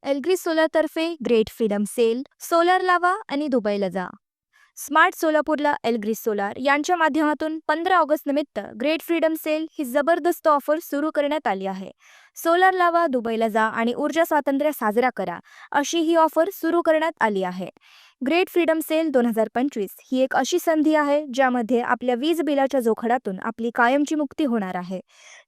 एल्ग्रिस सोलारतर्फे great freedom sale, solar लावा आणि दुबईला जा. स्मार्ट सोलापूरला एल्ग्रिस सोलार यांच्या माध्यमातून 15 ऑगस्ट निमित्त ग्रेट फ्रीडम सेल ही जबरदस्त ऑफर सुरू करण्यात आली आहे. सोलार लावा, दुबईला जा आणि ऊर्जा स्वातंत्र्य साजरा करा अशी ही ऑफर सुरू करण्यात आली आहे. ग्रेट फ्रीडम सेल 2025 ही एक अशी संधी आहे ज्यामध्ये आपल्या वीज बिलाच्या जोखडातून आपली कायमची मुक्ती होणार आहे.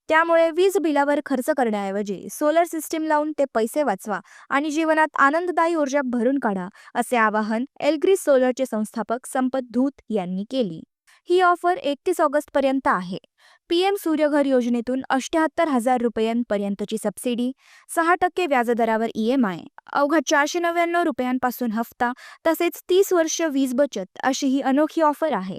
त्यामुळे वीज बिलावर खर्च करण्याऐवजी सोलर सिस्टीम लावून ते पैसे वाचवा आणि जीवनात आनंददायी ऊर्जा भरून काढा, असे आवाहन एल्ग्रिस सोलरचे संस्थापक संपत धूत यांनी केली. ही ऑफर 31 ऑगस्ट पर्यंत आहे. PM सूर्यघर योजनेतून 78,000 रुपयांपर्यंतची सबसिडी, 6% व्याजदरावर EMI, अवघा 499 रुपयांपासून हफ्ता, तसेच 30 वर्ष वीज बचत अशी ही अनोखी ऑफर आहे.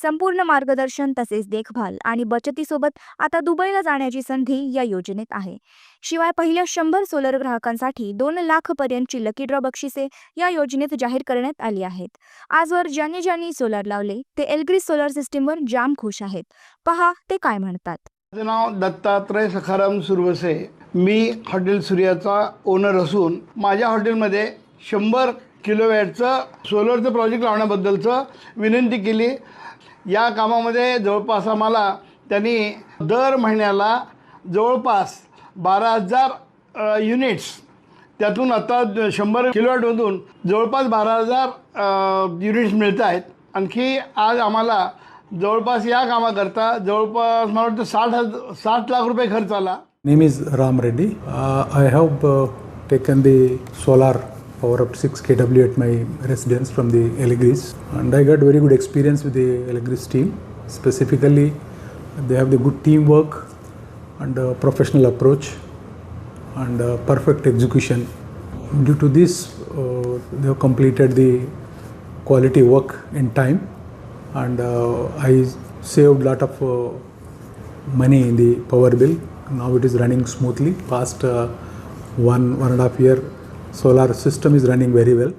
संपूर्ण मार्गदर्शन तसेच देखभाल आणि बचतीसोबत आता दुबईला जाण्याची संधी या योजनेत आहे. शिवाय पहिल्या 100 सोलर ग्राहकांसाठी 2 लाख पर्यंतची लकी ड्रॉ बक्षिसे या योजनेत जाहीर करण्यात आली आहेत. आजवर ज्यांनी सोलर लावले ते एल्ग्रिस सोलर सिस्टीमवर जाम खुश आहेत. पहा ते काय म्हणतात. माझे नाव दत्तात्रय सखाराम सुरवसे. मी हॉटेल सूर्याचा ओनर असून माझ्या हॉटेलमध्ये 100 किलोवॅटचं सोलरचं प्रोजेक्ट लावण्याबद्दलचं विनंती केली. या कामामध्ये जवळपास आम्हाला त्यांनी दर महिन्याला जवळपास 12,000 युनिट्स, त्यातून आता 100 किलोवॅटमधून जवळपास 12,000 युनिट्स मिळत आहेत. आणखी आज आम्हाला जवळपास या कामाकरता जवळपास मला वाटतं 60 लाख रुपये खर्च आला. Name is Ram Reddy. I have taken the solar power up to 6 kW at my residence from the Elegris, and I got very good experience with the Elegris team. Specifically, they have the good teamwork and professional approach and perfect execution. Due to this, they have completed the quality work in time, and I saved lot of money in the power bill. Now it is running smoothly. Past 1.5 year solar system is running very well.